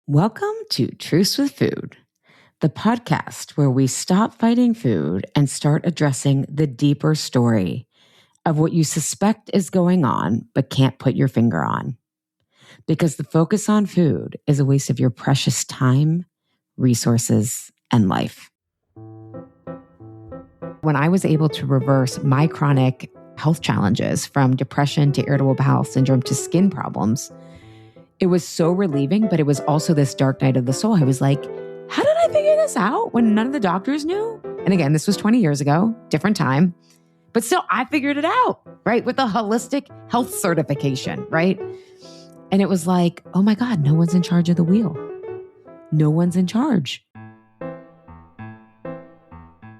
Welcome to Truce with Food, the podcast where we stop fighting food and start addressing the deeper story of what you suspect is going on but can't put your finger on. Because the focus on food is a waste of your precious time, resources, and life. When I was able to reverse my chronic health challenges from depression to irritable bowel syndrome to skin problems, it was so relieving, but it was also this dark night of the soul. I was like, how did I figure this out when none of the doctors knew? And again, this was 20 years ago, different time, but still I figured it out, right? With a holistic health certification, right? And it was like, oh my God, no one's in charge of the wheel. No one's in charge.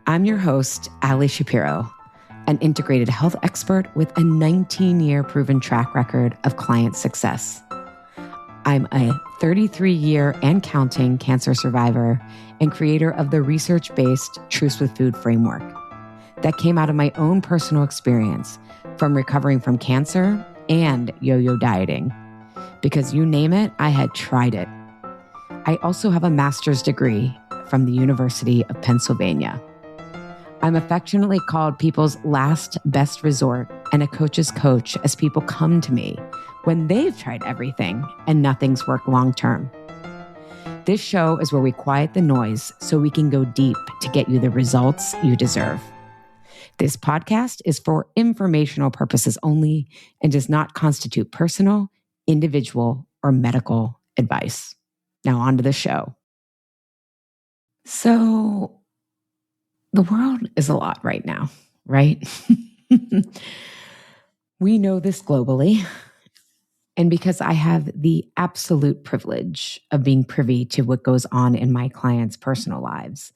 I'm your host, Ali Shapiro, an integrated health expert with a 19-year proven track record of client success. I'm a 33-year and counting cancer survivor and creator of the research-based Truce with Food framework that came out of my own personal experience from recovering from cancer and yo-yo dieting. Because you name it, I had tried it. I also have a master's degree from the University of Pennsylvania. I'm affectionately called people's last best resort and a coach's coach as people come to me when they've tried everything and nothing's worked long-term. This show is where we quiet the noise so we can go deep to get you the results you deserve. This podcast is for informational purposes only and does not constitute personal, individual, or medical advice. Now on to the show. So the world is a lot right now, right? We know this globally. And because I have the absolute privilege of being privy to what goes on in my clients' personal lives,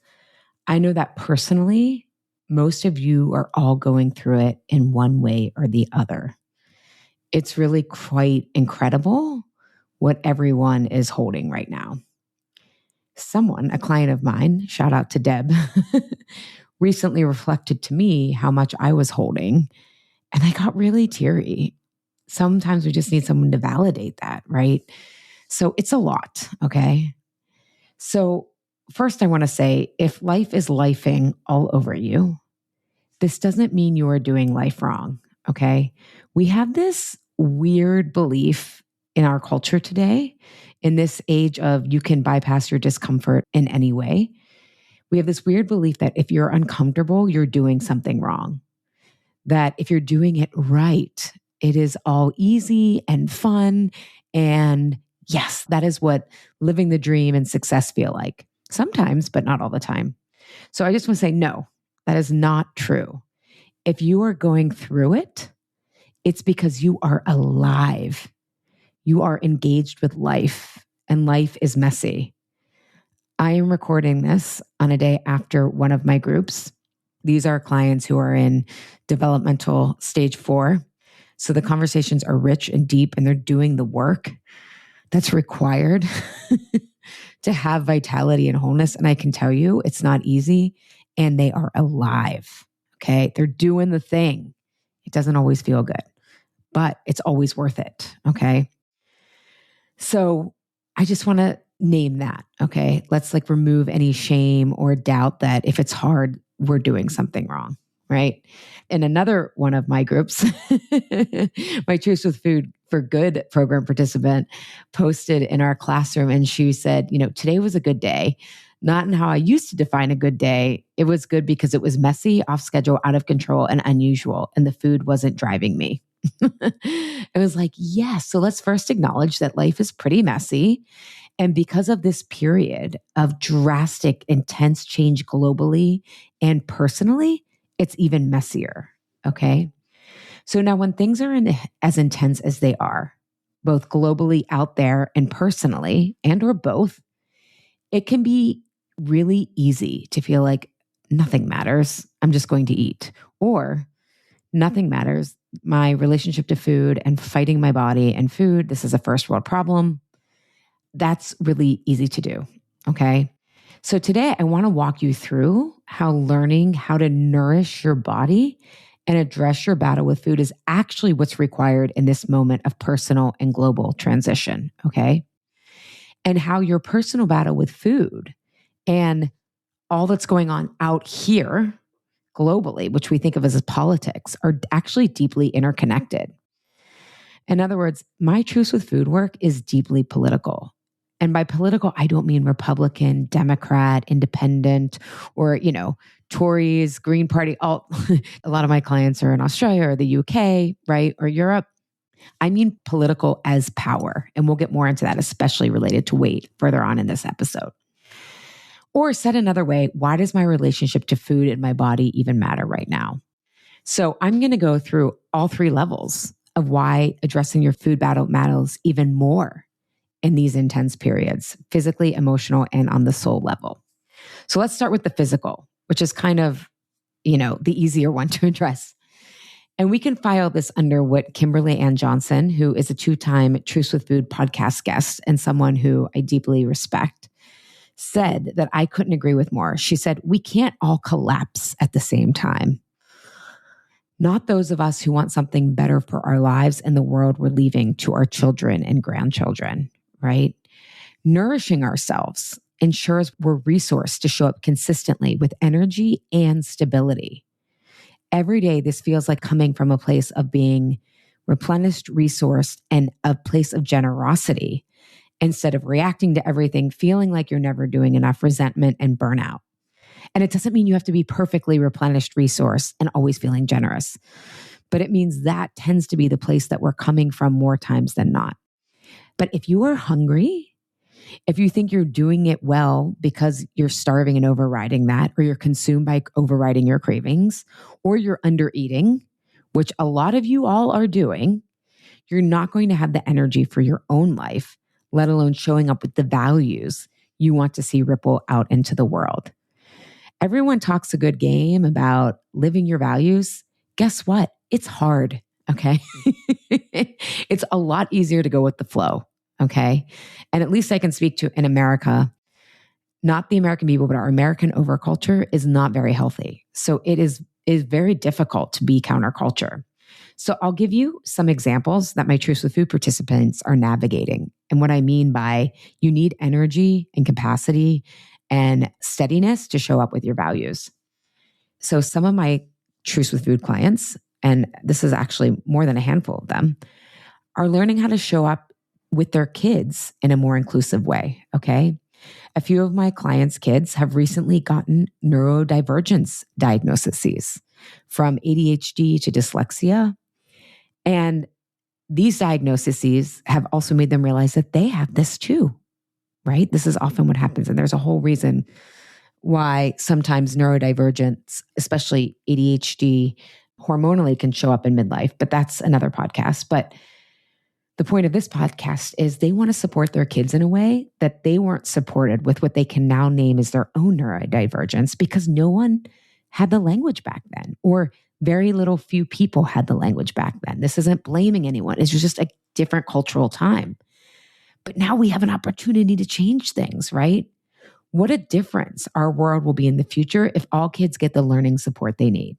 I know that personally, most of you are all going through it in one way or the other. It's really quite incredible what everyone is holding right now. Someone, a client of mine, shout out to Deb, recently reflected to me how much I was holding, and I got really teary. Sometimes we just need someone to validate that, right? So it's a lot, okay? So first I want to say, if life is lifing all over you, this doesn't mean you are doing life wrong, okay? We have this weird belief in our culture today, in this age of you can bypass your discomfort in any way. We have this weird belief that if you're uncomfortable, you're doing something wrong. That if you're doing it right, it is all easy and fun. And yes, that is what living the dream and success feel like. Sometimes, but not all the time. So I just want to say, no, that is not true. If you are going through it, it's because you are alive. You are engaged with life, and life is messy. I am recording this on a day after one of my groups. These are clients who are in developmental stage 4. So the conversations are rich and deep, and they're doing the work that's required to have vitality and wholeness. And I can tell you it's not easy, and they are alive. Okay. They're doing the thing. It doesn't always feel good, but it's always worth it. Okay. So I just want to name that. Okay. Let's remove any shame or doubt that if it's hard, we're doing something wrong. Right. In another one of my groups, my Truce with Food for Good program participant posted in our classroom, and she said, today was a good day. Not in how I used to define a good day. It was good because it was messy, off schedule, out of control, and unusual. And the food wasn't driving me. It was like, yes. So let's first acknowledge that life is pretty messy. And because of this period of drastic, intense change globally and personally, it's even messier. Okay. So now when things are as intense as they are, both globally out there and personally, and or both, it can be really easy to feel like nothing matters. I'm just going to eat. Or nothing matters. My relationship to food and fighting my body and food, this is a first world problem. That's really easy to do. Okay. So today I want to walk you through how learning how to nourish your body and address your battle with food is actually what's required in this moment of personal and global transition. Okay. and how your personal battle with food and all that's going on out here globally, which we think of as politics, are actually deeply interconnected. In other words, my Truce with Food work is deeply political. And by political, I don't mean Republican, Democrat, Independent, or, Tories, Green Party. A lot of my clients are in Australia or the UK, right? Or Europe. I mean political as power. And we'll get more into that, especially related to weight further on in this episode. Or said another way, why does my relationship to food and my body even matter right now? So I'm going to go through all three levels of why addressing your food battle matters even more in these intense periods, physically, emotional, and on the soul level. So let's start with the physical, which is kind of, the easier one to address. And we can file this under what Kimberly Ann Johnson, who is a 2-time Truce with Food podcast guest and someone who I deeply respect, said that I couldn't agree with more. She said, we can't all collapse at the same time. Not those of us who want something better for our lives and the world we're leaving to our children and grandchildren, right? Nourishing ourselves ensures we're resourced to show up consistently with energy and stability. Every day, this feels like coming from a place of being replenished, resourced, and a place of generosity instead of reacting to everything, feeling like you're never doing enough, resentment and burnout. And it doesn't mean you have to be perfectly replenished, resource, and always feeling generous. But it means that tends to be the place that we're coming from more times than not. But if you are hungry, if you think you're doing it well because you're starving and overriding that, or you're consumed by overriding your cravings, or you're under eating, which a lot of you all are doing, you're not going to have the energy for your own life, let alone showing up with the values you want to see ripple out into the world. Everyone talks a good game about living your values. Guess what? It's hard, okay? It's a lot easier to go with the flow, okay? And at least I can speak to in America, not the American people, but our American overculture is not very healthy. So it is very difficult to be counterculture. So I'll give you some examples that my Truce with Food participants are navigating. And what I mean by you need energy and capacity and steadiness to show up with your values. So some of my Truce with Food clients, and this is actually more than a handful of them, are learning how to show up with their kids in a more inclusive way, okay? A few of my clients' kids have recently gotten neurodivergence diagnoses, from ADHD to dyslexia. And these diagnoses have also made them realize that they have this too, right? This is often what happens. And there's a whole reason why sometimes neurodivergence, especially ADHD, hormonally can show up in midlife, but that's another podcast. But the point of this podcast is they want to support their kids in a way that they weren't supported with what they can now name as their own neurodivergence, because no one had the language back then, or very few people had the language back then. This isn't blaming anyone. It's just a different cultural time. But now we have an opportunity to change things, right? What a difference our world will be in the future if all kids get the learning support they need.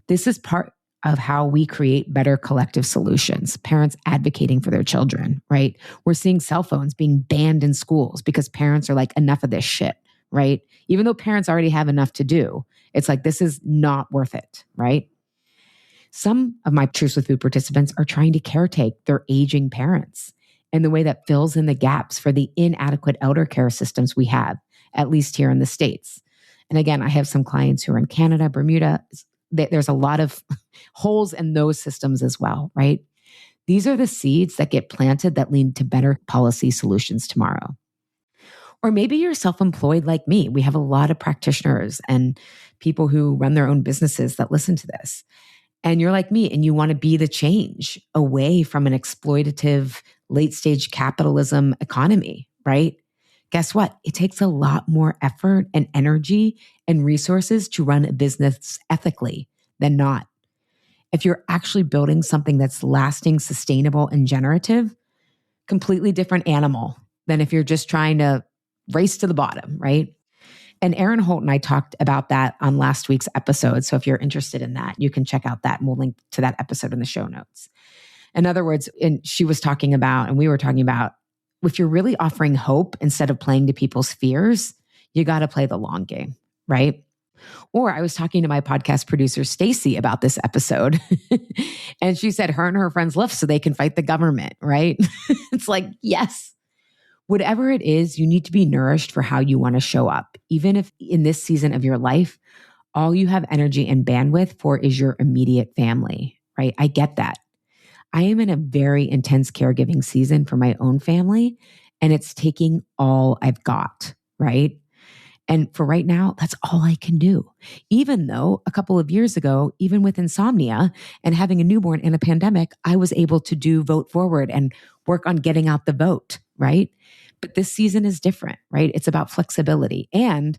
This is part of how we create better collective solutions, parents advocating for their children, right? We're seeing cell phones being banned in schools because parents are like, enough of this shit, right? Even though parents already have enough to do, it's like, this is not worth it, right? Some of my Truce with Food participants are trying to caretake their aging parents in the way that fills in the gaps for the inadequate elder care systems we have, at least here in the States. And again, I have some clients who are in Canada, Bermuda. There's a lot of holes in those systems as well, right? These are the seeds that get planted that lead to better policy solutions tomorrow. Or maybe you're self-employed like me. We have a lot of practitioners and people who run their own businesses that listen to this. And you're like me and you want to be the change away from an exploitative late-stage capitalism economy, right? Guess what? It takes a lot more effort and energy and resources to run a business ethically than not. If you're actually building something that's lasting, sustainable, and generative, completely different animal than if you're just trying to race to the bottom, right? And Erin Holt and I talked about that on last week's episode. So if you're interested in that, you can check out that, and we'll link to that episode in the show notes. In other words, and she was talking about, and we were talking about if you're really offering hope instead of playing to people's fears, you got to play the long game, right? Or I was talking to my podcast producer, Stacy, about this episode. And she said her and her friends left so they can fight the government, right? It's like, yes, whatever it is, you need to be nourished for how you want to show up. Even if in this season of your life, all you have energy and bandwidth for is your immediate family, right? I get that. I am in a very intense caregiving season for my own family, and it's taking all I've got, right? And for right now, that's all I can do. Even though a couple of years ago, even with insomnia and having a newborn in a pandemic, I was able to do Vote Forward and work on getting out the vote, right? But this season is different, right? It's about flexibility. And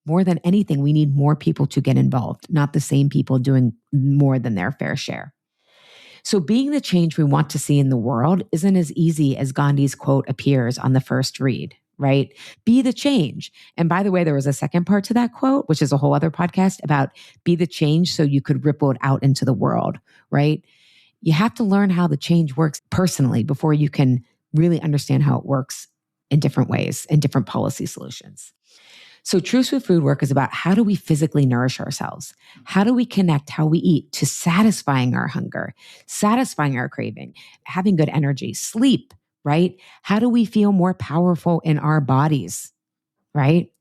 more than anything, we need more people to get involved, not the same people doing more than their fair share. So being the change we want to see in the world isn't as easy as Gandhi's quote appears on the first read, right? Be the change. And by the way, there was a second part to that quote, which is a whole other podcast about be the change so you could ripple it out into the world, right? You have to learn how the change works personally before you can really understand how it works in different ways and different policy solutions. So Truce with Food work is about how do we physically nourish ourselves? How do we connect how we eat to satisfying our hunger, satisfying our craving, having good energy, sleep, right? How do we feel more powerful in our bodies, right?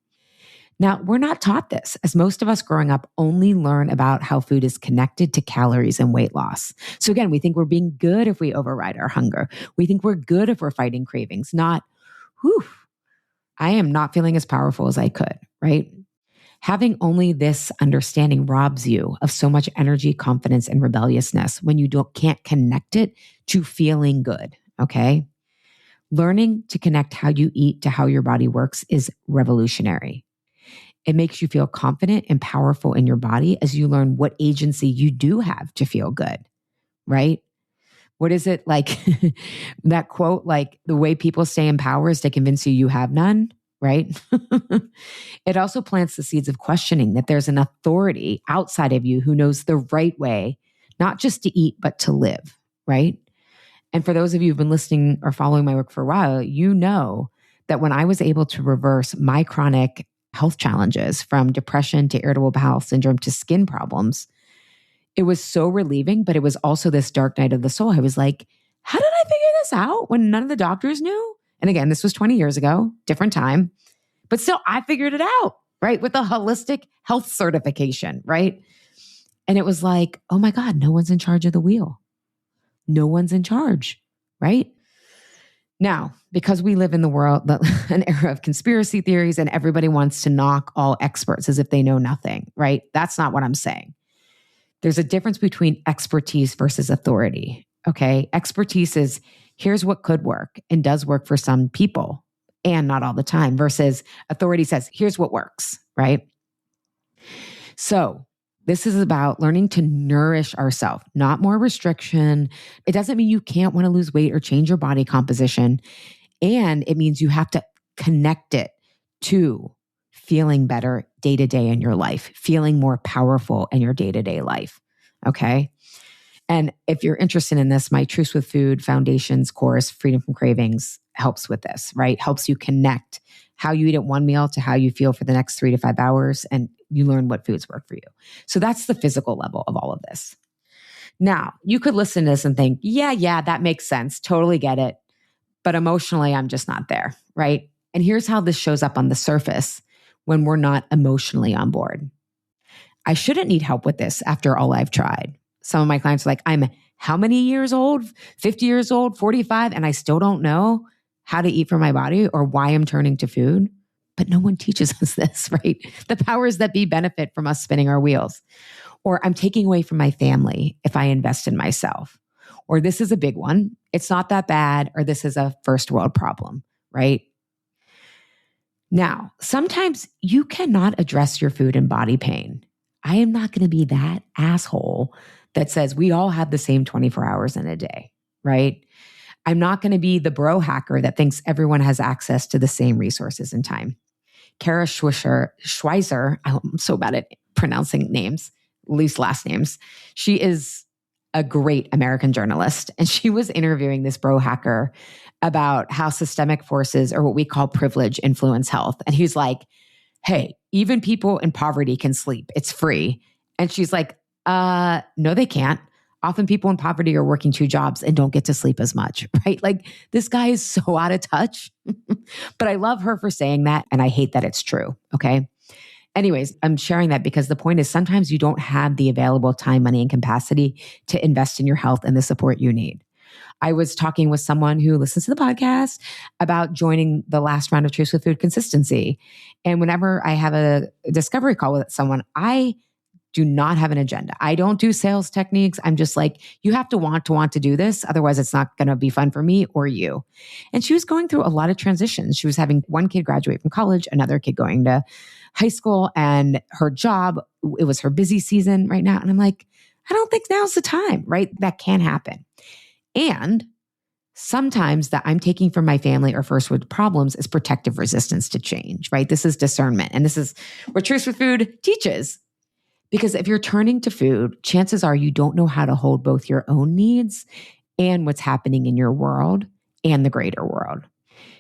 Now, we're not taught this, as most of us growing up only learn about how food is connected to calories and weight loss. So again, we think we're being good if we override our hunger. We think we're good if we're fighting cravings, not, whew, I am not feeling as powerful as I could, right? Having only this understanding robs you of so much energy, confidence, and rebelliousness when you can't connect it to feeling good, okay? Learning to connect how you eat to how your body works is revolutionary. It makes you feel confident and powerful in your body as you learn what agency you do have to feel good, right? What is it like that quote, like the way people stay in power is to convince you have none, right? It also plants the seeds of questioning that there's an authority outside of you who knows the right way, not just to eat, but to live, right? And for those of you who've been listening or following my work for a while, you know that when I was able to reverse my chronic health challenges from depression to irritable bowel syndrome to skin problems, it was so relieving, but it was also this dark night of the soul. I was like, how did I figure this out when none of the doctors knew? And again, this was 20 years ago, different time, but still I figured it out, right? With a holistic health certification, right? And it was like, oh my God, no one's in charge of the wheel. No one's in charge, right? Now, because we live in the world, an era of conspiracy theories and everybody wants to knock all experts as if they know nothing, right? That's not what I'm saying. There's a difference between expertise versus authority, okay? Expertise is here's what could work and does work for some people and not all the time versus authority says here's what works, right? So this is about learning to nourish ourselves, not more restriction. It doesn't mean you can't want to lose weight or change your body composition. And it means you have to connect it to feeling better day to day in your life, feeling more powerful in your day to day life. Okay. And if you're interested in this, my Truce with Food Foundations course, Freedom from Cravings, helps with this, right? Helps you connect how you eat at one meal to how you feel for the next 3 to 5 hours. And you learn what foods work for you. So that's the physical level of all of this. Now, you could listen to this and think, yeah, that makes sense. Totally get it. But emotionally, I'm just not there, right? And here's how this shows up on the surface when we're not emotionally on board. I shouldn't need help with this after all I've tried. Some of my clients are like, I'm how many years old? 50 years old, 45, and I still don't know how to eat for my body or why I'm turning to food. But no one teaches us this, right? The powers that be benefit from us spinning our wheels. Or I'm taking away from my family if I invest in myself. Or this is a big one. It's not that bad. Or this is a first world problem, right? Now, sometimes you cannot address your food and body pain. I am not going to be that asshole that says we all have the same 24 hours in a day, right? I'm not going to be the bro hacker that thinks everyone has access to the same resources and time. Kara Schweizer, I'm so bad at pronouncing names, at least last names. She is a great American journalist, and she was interviewing this bro hacker about how systemic forces, or what we call privilege, influence health. And he's like, hey, even people in poverty can sleep. It's free. And she's like, no, they can't. Often people in poverty are working 2 jobs and don't get to sleep as much, right? Like, this guy is so out of touch. But I love her for saying that, and I hate that it's true, okay? Anyways, I'm sharing that because the point is sometimes you don't have the available time, money, and capacity to invest in your health and the support you need. I was talking with someone who listens to the podcast about joining the last round of Truce with Food Consistency. And whenever I have a discovery call with someone, I do not have an agenda. I don't do sales techniques. I'm just like, you have to want to do this. Otherwise, it's not going to be fun for me or you. And she was going through a lot of transitions. She was having one kid graduate from college, another kid going to high school, and her job, it was her busy season right now. And I'm like, I don't think now's the time, right? That can happen. And sometimes that I'm taking from my family or first world problems is protective resistance to change, right? This is discernment. And this is what Truce with Food teaches. Because if you're turning to food, chances are you don't know how to hold both your own needs and what's happening in your world and the greater world.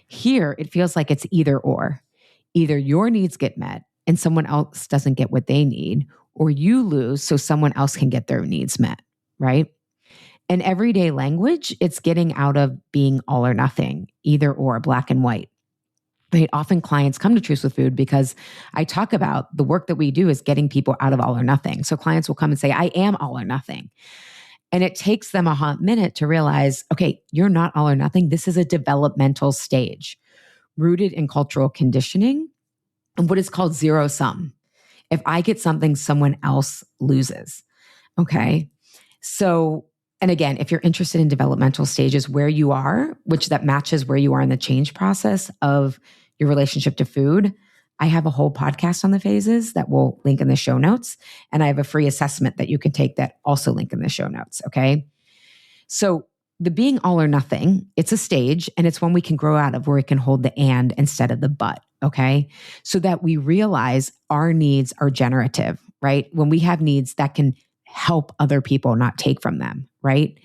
Here, it feels like it's either or. Either your needs get met and someone else doesn't get what they need, or you lose so someone else can get their needs met, right? In everyday language, it's getting out of being all or nothing, either or, black and white. Right? Often clients come to Truce with Food because I talk about the work that we do is getting people out of all or nothing. So clients will come and say, I am all or nothing. And it takes them a hot minute to realize, okay, you're not all or nothing. This is a developmental stage rooted in cultural conditioning and what is called zero sum. If I get something, someone else loses. Okay. So, and again, if you're interested in developmental stages where you are, which that matches where you are in the change process of your relationship to food, I have a whole podcast on the phases that will link in the show notes. And I have a free assessment that you can take that also link in the show notes. Okay. So the being all or nothing, it's a stage, and it's one we can grow out of where we can hold the and instead of the but. Okay. So that we realize our needs are generative, right? When we have needs that can help other people, not take from them, right?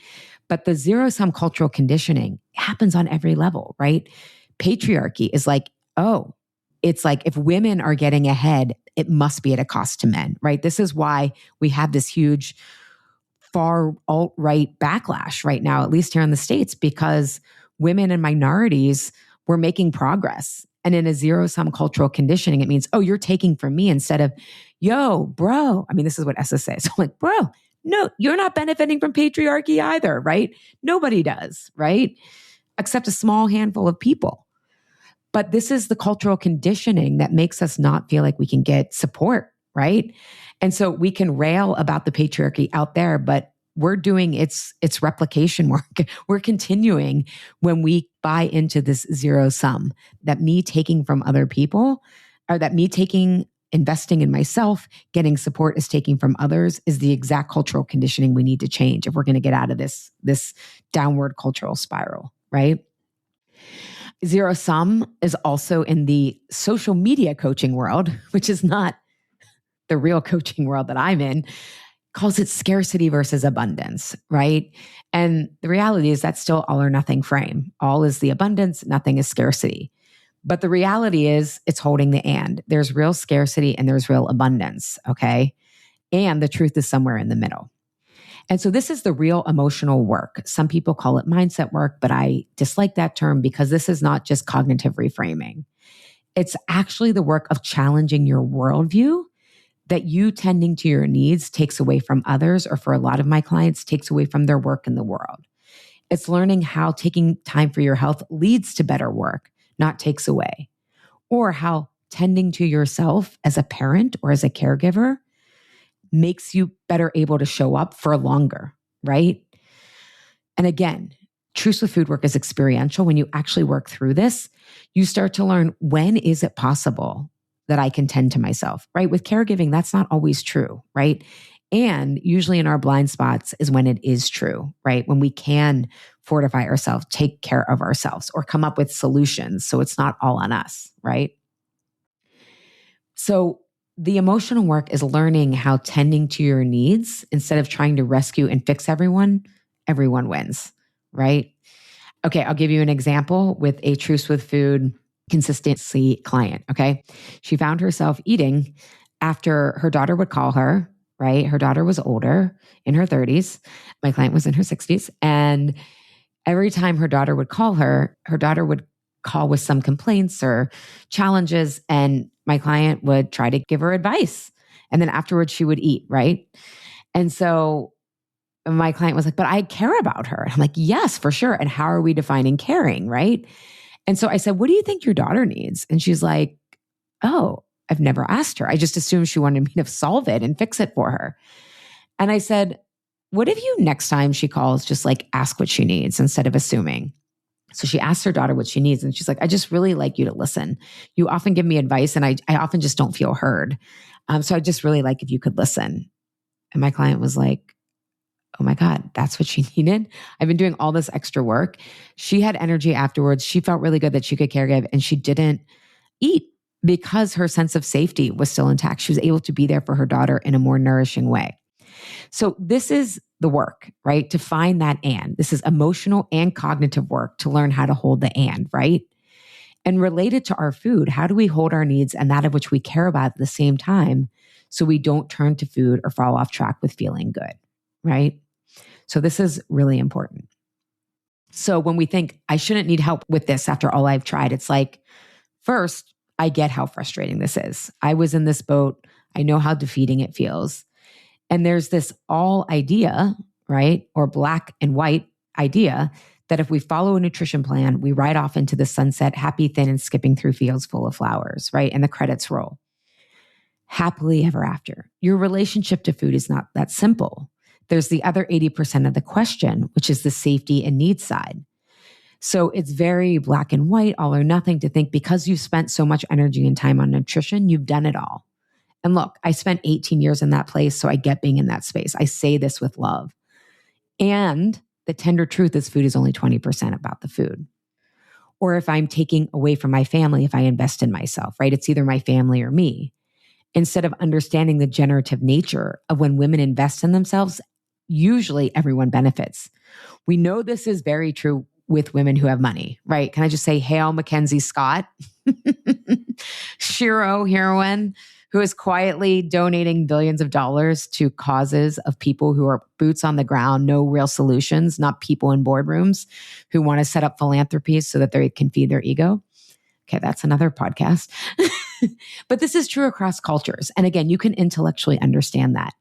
But the zero sum cultural conditioning happens on every level, right? Patriarchy is like, oh, it's like if women are getting ahead, it must be at a cost to men, right? This is why we have this huge far alt-right backlash right now, at least here in the States, because women and minorities were making progress. And in a zero-sum cultural conditioning, it means, oh, you're taking from me instead of, yo, bro. I mean, this is what Essa says. So I'm like, bro, no, you're not benefiting from patriarchy either, right? Nobody does, right? Except a small handful of people. But this is the cultural conditioning that makes us not feel like we can get support, right? And so we can rail about the patriarchy out there, but we're doing its replication work. We're continuing when we buy into this zero sum, that me taking from other people, or that me investing in myself, getting support is taking from others, is the exact cultural conditioning we need to change if we're going to get out of this downward cultural spiral, right? Zero sum is also in the social media coaching world, which is not the real coaching world that I'm in, calls it scarcity versus abundance, right? And the reality is that's still all or nothing frame. All is the abundance, nothing is scarcity. But the reality is it's holding the and. There's real scarcity and there's real abundance, okay? And the truth is somewhere in the middle. And so this is the real emotional work. Some people call it mindset work, but I dislike that term because this is not just cognitive reframing. It's actually the work of challenging your worldview that you tending to your needs takes away from others, or for a lot of my clients, takes away from their work in the world. It's learning how taking time for your health leads to better work, not takes away. Or how tending to yourself as a parent or as a caregiver makes you better able to show up for longer, right? And again, Truce with Food work is experiential. When you actually work through this, you start to learn, when is it possible that I can tend to myself, right? With caregiving, that's not always true, right? And usually in our blind spots is when it is true, right? When we can fortify ourselves, take care of ourselves, or come up with solutions so it's not all on us, right? So the emotional work is learning how tending to your needs instead of trying to rescue and fix everyone wins, right? Okay, I'll give you an example with a Truce with Food consistency client, okay? She found herself eating after her daughter would call her, right? Her daughter was older, in her 30s. My client was in her 60s. And every time her daughter would call her daughter would call with some complaints or challenges, and my client would try to give her advice. And then afterwards she would eat, right? And so my client was like, but I care about her. And I'm like, yes, for sure. And how are we defining caring, right? And so I said, what do you think your daughter needs? And she's like, oh, I've never asked her. I just assumed she wanted me to solve it and fix it for her. And I said, what if you next time she calls, just like ask what she needs instead of assuming? So she asked her daughter what she needs. And she's like, I just really like you to listen. You often give me advice and I often just don't feel heard. So I just really like if you could listen. And my client was like, oh my God, that's what she needed. I've been doing all this extra work. She had energy afterwards. She felt really good that she could caregive, and she didn't eat because her sense of safety was still intact. She was able to be there for her daughter in a more nourishing way. So this is the work, right? To find that and. This is emotional and cognitive work to learn how to hold the and, right? And related to our food, how do we hold our needs and that of which we care about at the same time so we don't turn to food or fall off track with feeling good, right? So this is really important. So when we think, I shouldn't need help with this after all I've tried, it's like, first, I get how frustrating this is. I was in this boat. I know how defeating it feels. And there's this all idea, right? Or black and white idea that if we follow a nutrition plan, we ride off into the sunset, happy, thin, and skipping through fields full of flowers, right? And the credits roll. Happily ever after. Your relationship to food is not that simple. There's the other 80% of the question, which is the safety and needs side. So it's very black and white, all or nothing, to think because you've spent so much energy and time on nutrition, you've done it all. And look, I spent 18 years in that place, so I get being in that space. I say this with love. And the tender truth is food is only 20% about the food. Or if I'm taking away from my family, if I invest in myself, right? It's either my family or me. Instead of understanding the generative nature of when women invest in themselves, usually everyone benefits. We know this is very true with women who have money, right? Can I just say, hail Mackenzie Scott, Shiro heroine, who is quietly donating billions of dollars to causes of people who are boots on the ground, no real solutions, not people in boardrooms who want to set up philanthropies so that they can feed their ego. Okay, that's another podcast. But this is true across cultures. And again, you can intellectually understand that.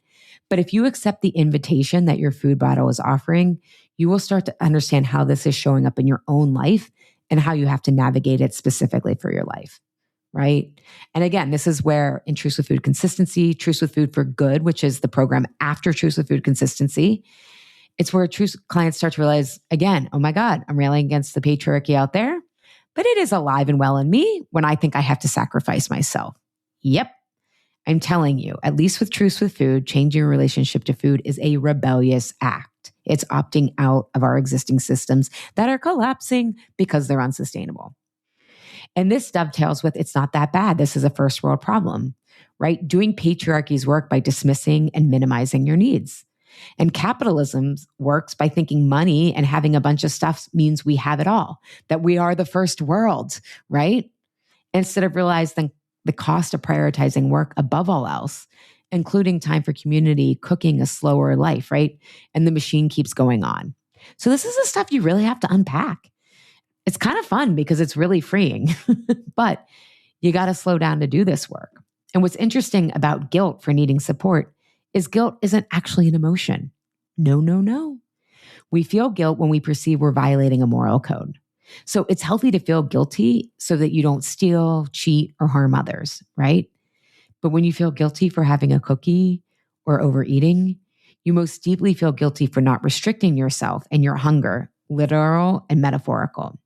But if you accept the invitation that your food bottle is offering, you will start to understand how this is showing up in your own life and how you have to navigate it specifically for your life, right? And again, this is where in Truce with Food Consistency, Truce with Food for Good, which is the program after Truce with Food Consistency, it's where Truce clients start to realize, again, oh my God, I'm railing against the patriarchy out there, but it is alive and well in me when I think I have to sacrifice myself. Yep. I'm telling you, at least with Truce with Food, changing your relationship to food is a rebellious act. It's opting out of our existing systems that are collapsing because they're unsustainable. And this dovetails with, it's not that bad. This is a first world problem, right? Doing patriarchy's work by dismissing and minimizing your needs. And capitalism works by thinking money and having a bunch of stuff means we have it all, that we are the first world, right? Instead of realizing the cost of prioritizing work above all else, including time for community, cooking a slower life, right? And the machine keeps going on. So this is the stuff you really have to unpack. It's kind of fun because it's really freeing, but you got to slow down to do this work. And what's interesting about guilt for needing support is guilt isn't actually an emotion. No. We feel guilt when we perceive we're violating a moral code. So it's healthy to feel guilty so that you don't steal, cheat, or harm others, right? But when you feel guilty for having a cookie or overeating, you most deeply feel guilty for not restricting yourself and your hunger, literal and metaphorical.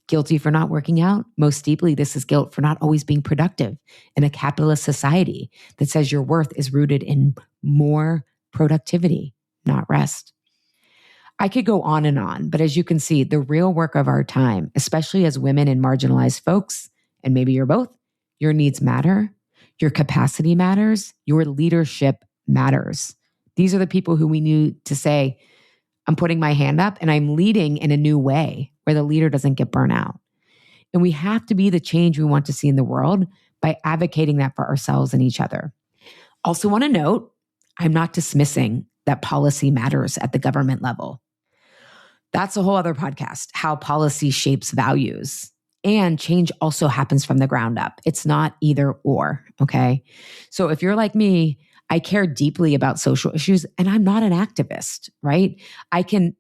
Guilty for not working out, most deeply, this is guilt for not always being productive in a capitalist society that says your worth is rooted in more productivity, not rest. I could go on, but as you can see, the real work of our time, especially as women and marginalized folks, and maybe you're both, your needs matter. Your capacity matters. Your leadership matters. These are the people who we need to say, I'm putting my hand up and I'm leading in a new way where the leader doesn't get burnt out. And we have to be the change we want to see in the world by advocating that for ourselves and each other. Also want to note, I'm not dismissing that policy matters at the government level. That's a whole other podcast, how policy shapes values. And change also happens from the ground up. It's not either or, okay? So if you're like me, I care deeply about social issues and I'm not an activist, right? I can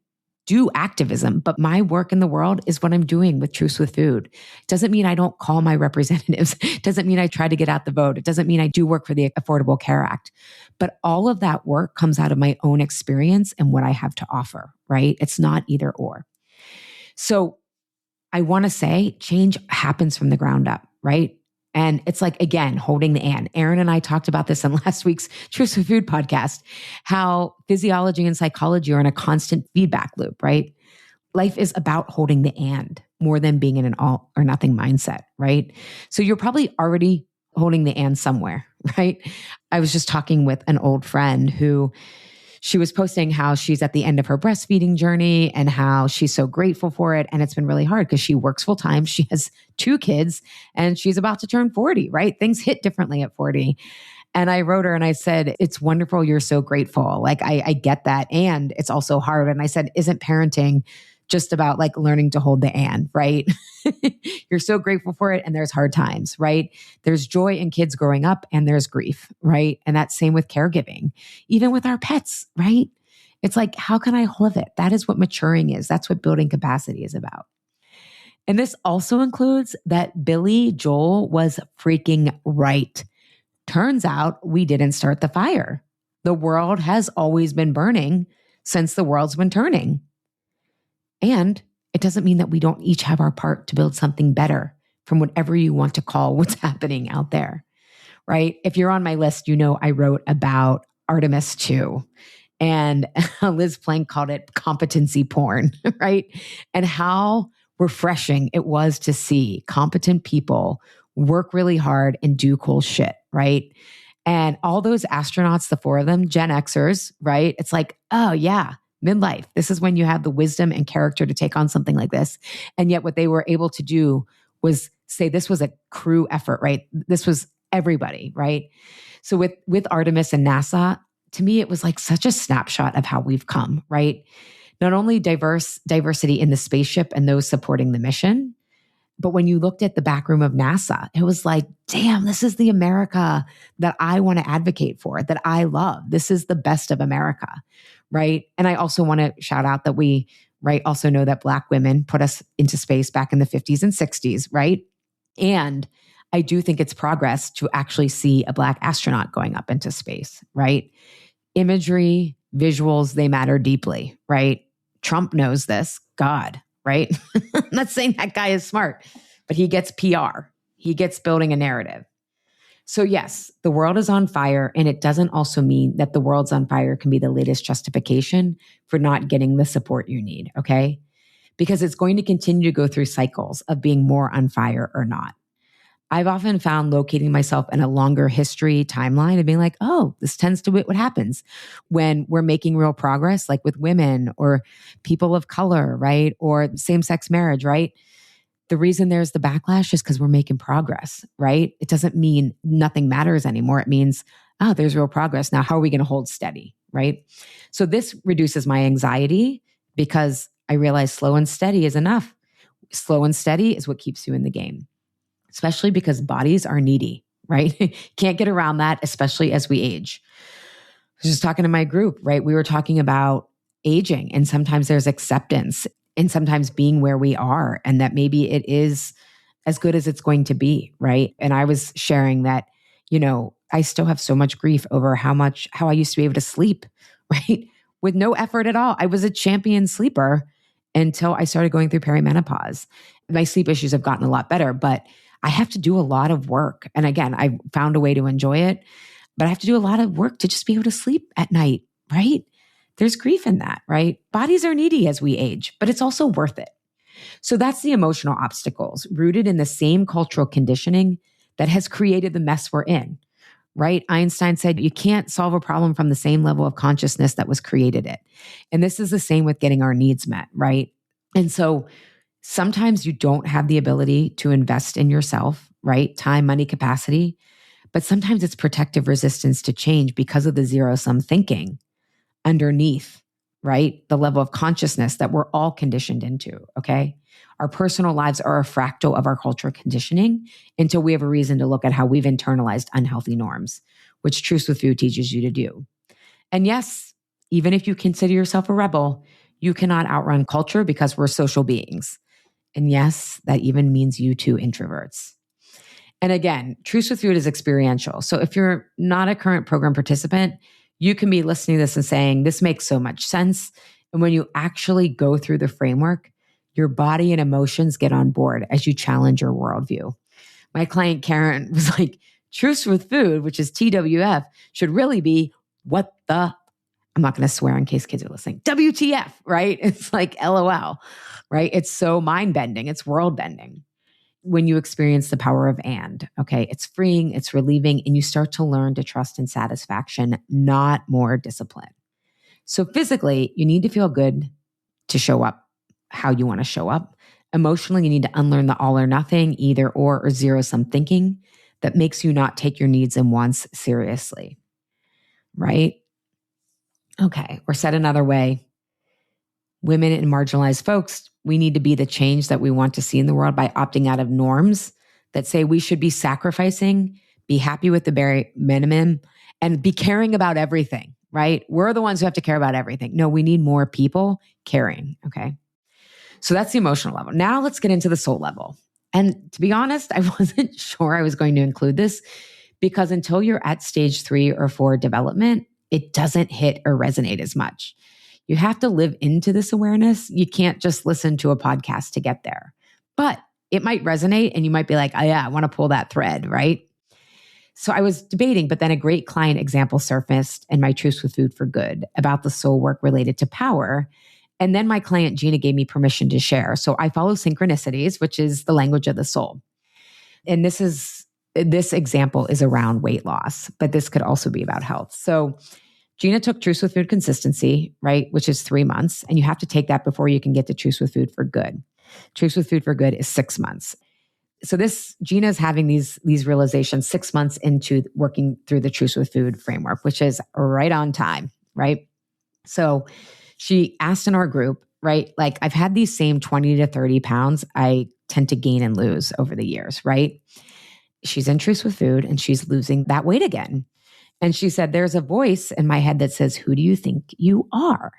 do activism, but my work in the world is what I'm doing with Truce with Food. Doesn't mean I don't call my representatives. Doesn't mean I try to get out the vote. It doesn't mean I do work for the Affordable Care Act. But all of that work comes out of my own experience and what I have to offer, right? It's not either or. So I want to say change happens from the ground up, right? And it's like, again, holding the and. Erin and I talked about this in last week's Truce with Food podcast, how physiology and psychology are in a constant feedback loop, right? Life is about holding the and more than being in an all or nothing mindset, right? So you're probably already holding the and somewhere, right? I was just talking with an old friend who she was posting how she's at the end of her breastfeeding journey and how she's so grateful for it. And it's been really hard because she works full time. She has 2 kids and she's about to turn 40, right? Things hit differently at 40. And I wrote her and I said, it's wonderful. You're so grateful. Like, I get that. And it's also hard. And I said, isn't parenting just about like learning to hold the and, right? You're so grateful for it. And there's hard times, right? There's joy in kids growing up and there's grief, right? And that's same with caregiving, even with our pets, right? It's like, how can I hold it? That is what maturing is. That's what building capacity is about. And this also includes that Billy Joel was freaking right. Turns out we didn't start the fire. The world has always been burning since the world's been turning. And it doesn't mean that we don't each have our part to build something better from whatever you want to call what's happening out there, right? If you're on my list, you know I wrote about Artemis 2 and Liz Plank called it competency porn, right? And how refreshing it was to see competent people work really hard and do cool shit, right? And all those astronauts, the 4 of them, Gen Xers, right? It's like, oh yeah, midlife. This is when you have the wisdom and character to take on something like this. And yet what they were able to do was say this was a crew effort, right? This was everybody, right? So with Artemis and NASA, to me, it was like such a snapshot of how we've come, right? Not only diversity in the spaceship and those supporting the mission, but when you looked at the back room of NASA, it was like, damn, this is the America that I want to advocate for, that I love. This is the best of America, right? And I also want to shout out that we, right, also know that Black women put us into space back in the 50s and 60s, right? And I do think it's progress to actually see a Black astronaut going up into space, right? Imagery, visuals, they matter deeply, right? Trump knows this, God, right? I'm not saying that guy is smart, but he gets PR. He gets building a narrative. So yes, the world is on fire, and it doesn't also mean that the world's on fire can be the latest justification for not getting the support you need, okay? Because it's going to continue to go through cycles of being more on fire or not. I've often found locating myself in a longer history timeline and being like, oh, this tends to be what happens when we're making real progress, like with women or people of color, right? Or same-sex marriage, right? The reason there's the backlash is because we're making progress, right? It doesn't mean nothing matters anymore. It means, oh, there's real progress. Now, how are we going to hold steady, right? So this reduces my anxiety because I realize slow and steady is enough. Slow and steady is what keeps you in the game, especially because bodies are needy, right? Can't get around that, especially as we age. I was just talking to my group, right? We were talking about aging, and sometimes there's acceptance and sometimes being where we are, and that maybe it is as good as it's going to be, right? And I was sharing that, you know, I still have so much grief over how I used to be able to sleep, right? With no effort at all. I was a champion sleeper until I started going through perimenopause. My sleep issues have gotten a lot better, but I have to do a lot of work. And again, I found a way to enjoy it, but I have to do a lot of work to just be able to sleep at night, right? There's grief in that, right? Bodies are needy as we age, but it's also worth it. So that's the emotional obstacles rooted in the same cultural conditioning that has created the mess we're in. right? Einstein said you can't solve a problem from the same level of consciousness that was created it. And this is the same with getting our needs met, right? And so sometimes you don't have the ability to invest in yourself, right? Time, money, capacity. But sometimes it's protective resistance to change because of the zero-sum thinking underneath, right? The level of consciousness that we're all conditioned into, okay? Our personal lives are a fractal of our cultural conditioning until we have a reason to look at how we've internalized unhealthy norms, which Truce with Food teaches you to do. And yes, even if you consider yourself a rebel, you cannot outrun culture because we're social beings. And yes, that even means you too, introverts. And again, Truce with Food is experiential. So if you're not a current program participant, you can be listening to this and saying, this makes so much sense. And when you actually go through the framework, your body and emotions get on board as you challenge your worldview. My client Karen was like, Truce with Food, which is TWF, should really be what the, I'm not going to swear in case kids are listening, WTF, right? It's like LOL, right? It's so mind bending. It's world bending. When you experience the power of okay, it's freeing, it's relieving, and you start to learn to trust in satisfaction, not more discipline. So physically, you need to feel good to show up how you want to show up. Emotionally, you need to unlearn the all or nothing, either or zero-sum thinking that makes you not take your needs and wants seriously, right? Okay, or said another way, women and marginalized folks, we need to be the change that we want to see in the world by opting out of norms that say we should be sacrificing, be happy with the bare minimum, and be caring about everything, right? We're the ones who have to care about everything. No, we need more people caring, okay? So that's the emotional level. Now let's get into the soul level. And to be honest, I wasn't sure I was going to include this because until you're at stage 3 or 4 development, it doesn't hit or resonate as much. You have to live into this awareness. You can't just listen to a podcast to get there. But it might resonate and you might be like, oh yeah, I want to pull that thread, right? So I was debating, but then a great client example surfaced in my Truce with Food for Good about the soul work related to power. And then my client Gina gave me permission to share. So I follow synchronicities, which is the language of the soul. And this example is around weight loss, but this could also be about health. So Gina took Truce with Food consistency, right? Which is 3 months. And you have to take that before you can get to Truce with Food for Good. Truce with Food for Good is 6 months. So Gina's having these realizations 6 months into working through the Truce with Food framework, which is right on time, right? So she asked in our group, right? Like I've had these same 20 to 30 pounds I tend to gain and lose over the years, right? She's in Truce with Food and she's losing that weight again. And she said, there's a voice in my head that says, who do you think you are?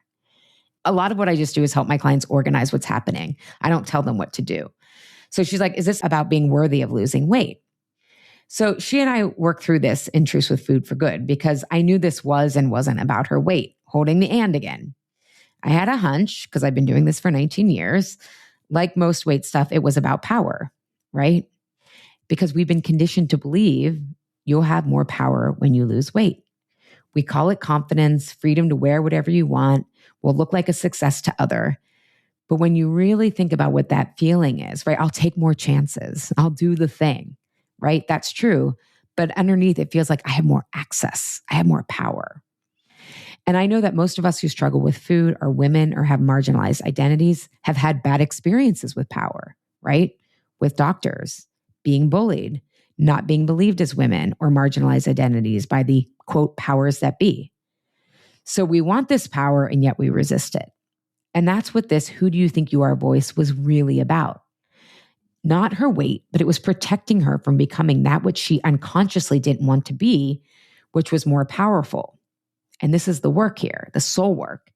A lot of what I just do is help my clients organize what's happening. I don't tell them what to do. So she's like, is this about being worthy of losing weight? So she and I worked through this in Truce with Food for Good because I knew this was and wasn't about her weight, holding the and again. I had a hunch because I've been doing this for 19 years. Like most weight stuff, it was about power, right? Because we've been conditioned to believe you'll have more power when you lose weight. We call it confidence, freedom to wear whatever you want, will look like a success to other. But when you really think about what that feeling is, right? I'll take more chances. I'll do the thing, right? That's true. But underneath, it feels like I have more access. I have more power. And I know that most of us who struggle with food are women or have marginalized identities have had bad experiences with power, right? With doctors, being bullied, not being believed as women or marginalized identities by the quote powers that be. So we want this power and yet we resist it. And that's what this who do you think you are voice was really about. Not her weight, but it was protecting her from becoming that which she unconsciously didn't want to be, which was more powerful. And this is the work here, the soul work.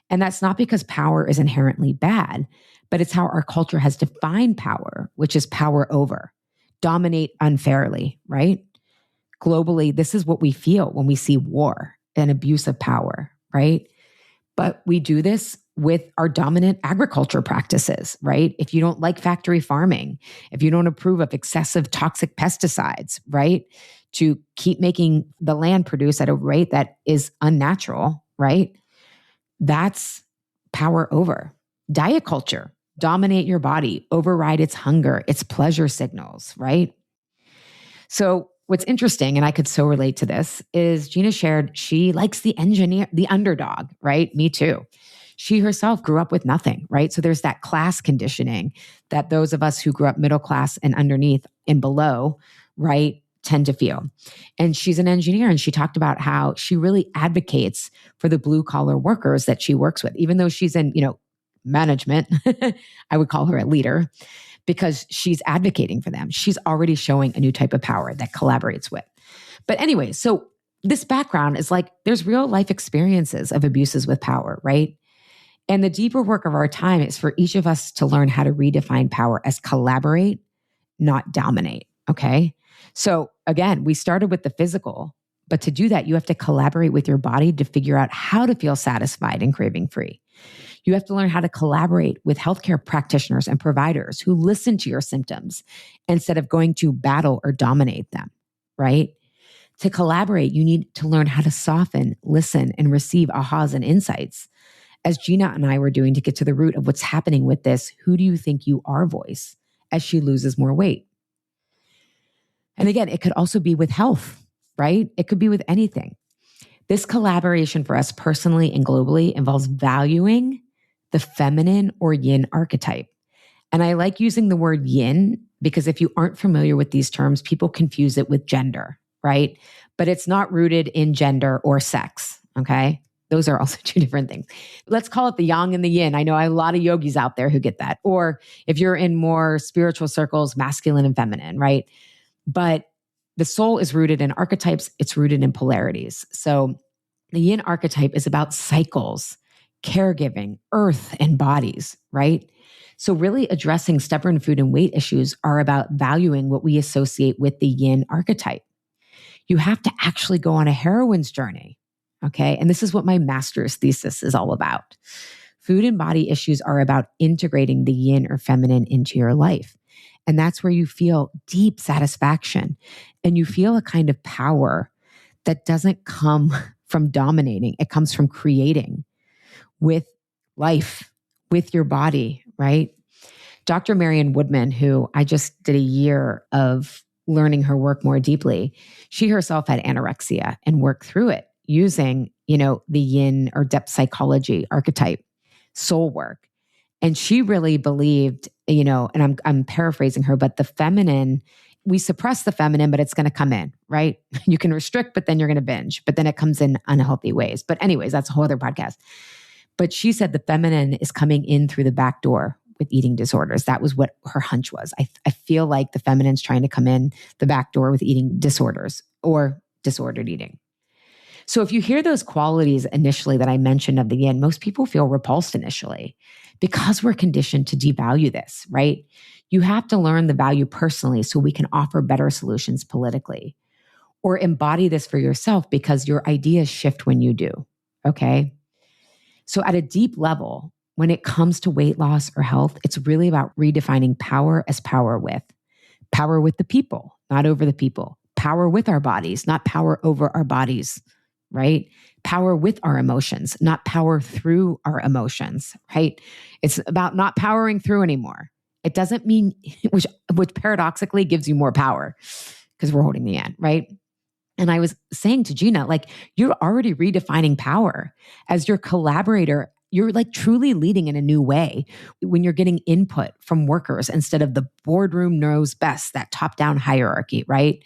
And that's not because power is inherently bad, but it's how our culture has defined power, which is power over, dominate unfairly, right? Globally, this is what we feel when we see war and abuse of power, right? But we do this with our dominant agriculture practices, right? If you don't like factory farming, if you don't approve of excessive toxic pesticides, right? To keep making the land produce at a rate that is unnatural, right? That's power over. Diet culture, dominate your body, override its hunger, its pleasure signals, right? So what's interesting, and I could so relate to this, is Gina shared she likes the engineer, the underdog, right? Me too. She herself grew up with nothing, right? So there's that class conditioning that those of us who grew up middle class and underneath and below, right, tend to feel. And she's an engineer, and she talked about how she really advocates for the blue collar workers that she works with, even though she's in, management. I would call her a leader because she's advocating for them. She's already showing a new type of power that collaborates with. But anyway, so this background is like, there's real life experiences of abuses with power, right? And the deeper work of our time is for each of us to learn how to redefine power as collaborate, not dominate. Okay. So again, we started with the physical, but to do that, you have to collaborate with your body to figure out how to feel satisfied and craving free. You have to learn how to collaborate with healthcare practitioners and providers who listen to your symptoms instead of going to battle or dominate them, right? To collaborate, you need to learn how to soften, listen, and receive ahas and insights. As Gina and I were doing to get to the root of what's happening with this, who do you think you are voice as she loses more weight? And again, it could also be with health, right? It could be with anything. This collaboration for us personally and globally involves valuing the feminine or yin archetype. And I like using the word yin because if you aren't familiar with these terms, people confuse it with gender, right? But it's not rooted in gender or sex, okay? Those are also two different things. Let's call it the yang and the yin. I know I have a lot of yogis out there who get that. Or if you're in more spiritual circles, masculine and feminine, right? But the soul is rooted in archetypes. It's rooted in polarities. So the yin archetype is about cycles, caregiving, earth, and bodies, right? So really addressing stubborn food and weight issues are about valuing what we associate with the yin archetype. You have to actually go on a heroine's journey, okay? And this is what my master's thesis is all about. Food and body issues are about integrating the yin or feminine into your life. And that's where you feel deep satisfaction and you feel a kind of power that doesn't come from dominating. It comes from creating with life, with your body, right? Dr. Marion Woodman, who I just did a year of learning her work more deeply, she herself had anorexia and worked through it using, the yin or depth psychology archetype, soul work. And she really believed, and I'm paraphrasing her, but the feminine, we suppress the feminine, but it's going to come in, right? You can restrict, but then you're going to binge, but then it comes in unhealthy ways. But anyways, that's a whole other podcast. But she said the feminine is coming in through the back door with eating disorders. That was what her hunch was. I feel like the feminine's trying to come in the back door with eating disorders or disordered eating. So if you hear those qualities initially that I mentioned of the yin, most people feel repulsed initially because we're conditioned to devalue this, right? You have to learn the value personally so we can offer better solutions politically or embody this for yourself because your ideas shift when you do, okay? So at a deep level, when it comes to weight loss or health, it's really about redefining power as power with the people, not over the people, power with our bodies, not power over our bodies, right? Power with our emotions, not power through our emotions, right? It's about not powering through anymore. It doesn't mean, which paradoxically gives you more power because we're holding the end, right? And I was saying to Gina, you're already redefining power as your collaborator. You're truly leading in a new way when you're getting input from workers instead of the boardroom knows best, that top-down hierarchy, right?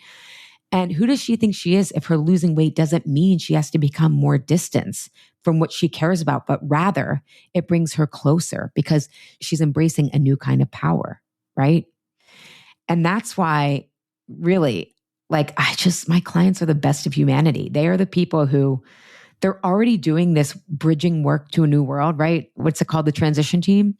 And who does she think she is if her losing weight doesn't mean she has to become more distant from what she cares about, but rather it brings her closer because she's embracing a new kind of power, right? And that's why really, my clients are the best of humanity. They are the people who they're already doing this bridging work to a new world, right? What's it called? The transition team.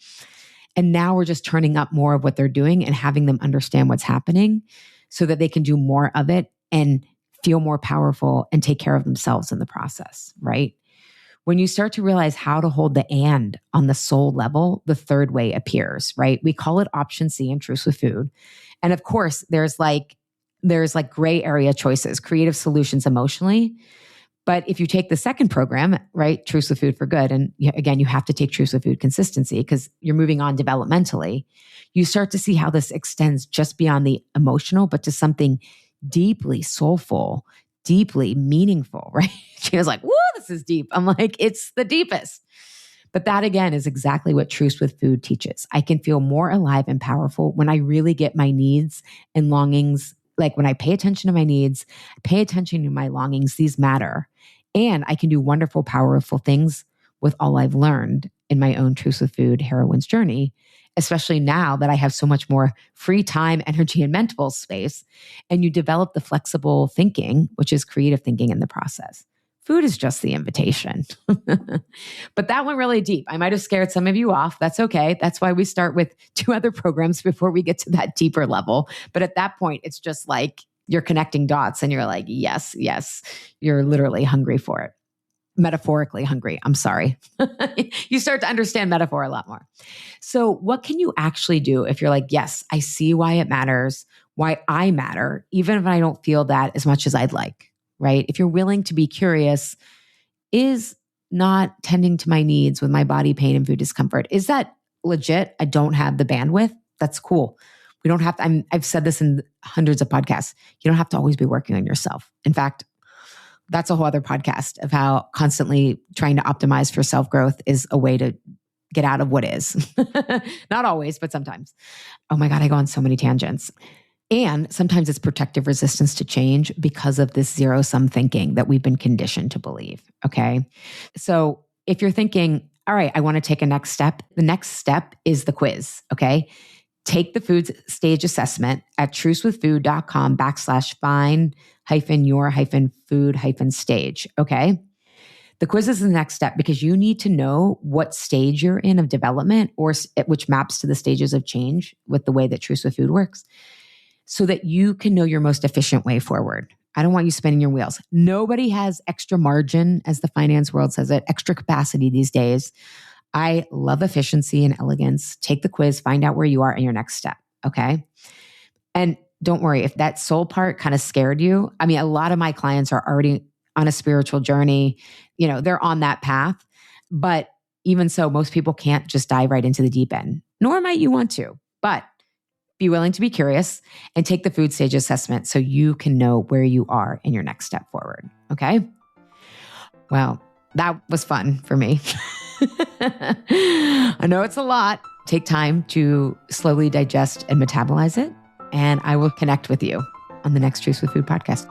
And now we're just turning up more of what they're doing and having them understand what's happening so that they can do more of it and feel more powerful and take care of themselves in the process, right? When you start to realize how to hold the and on the soul level, the third way appears, right? We call it option C in Truce with Food. And of course, there's gray area choices, creative solutions emotionally. But if you take the second program, right, Truce with Food for Good, and again, you have to take Truce with Food consistency because you're moving on developmentally, you start to see how this extends just beyond the emotional, but to something deeply soulful, deeply meaningful, right? She was like, woo, this is deep. I'm like, it's the deepest. But that again is exactly what Truce with Food teaches. I can feel more alive and powerful when I really get my needs and longings. Like when I pay attention to my needs, pay attention to my longings, these matter. And I can do wonderful, powerful things with all I've learned in my own Truce with Food heroine's journey, especially now that I have so much more free time, energy, and mental space. And you develop the flexible thinking, which is creative thinking in the process. Food is just the invitation. But that went really deep. I might have scared some of you off. That's okay. That's why we start with 2 other programs before we get to that deeper level. But at that point, it's just like you're connecting dots and you're like, yes, yes, you're literally hungry for it. Metaphorically hungry. I'm sorry. You start to understand metaphor a lot more. So what can you actually do if you're like, yes, I see why it matters, why I matter, even if I don't feel that as much as I'd like, right? If you're willing to be curious, is not tending to my needs with my body pain and food discomfort, is that legit? I don't have the bandwidth. That's cool. We don't have to, I've said this in hundreds of podcasts. You don't have to always be working on yourself. In fact, that's a whole other podcast of how constantly trying to optimize for self-growth is a way to get out of what is. Not always, but sometimes. Oh my God, I go on so many tangents. And sometimes it's protective resistance to change because of this zero-sum thinking that we've been conditioned to believe, okay? So if you're thinking, all right, I want to take a next step, the next step is the quiz, okay? Take the food stage assessment at trucewithfood.com/find-your-food-stage, okay? The quiz is the next step because you need to know what stage you're in of development, or which maps to the stages of change with the way that Truce with Food works, so that you can know your most efficient way forward. I don't want you spinning your wheels. Nobody has extra margin, as the finance world says it, extra capacity these days. I love efficiency and elegance. Take the quiz, find out where you are in your next step, okay? And don't worry, if that soul part kind of scared you, I mean, a lot of my clients are already on a spiritual journey. You know, they're on that path. But even so, most people can't just dive right into the deep end, nor might you want to. But be willing to be curious and take the food stage assessment so you can know where you are in your next step forward, okay? Well, that was fun for me. I know it's a lot. Take time to slowly digest and metabolize it. And I will connect with you on the next Truce with Food podcast.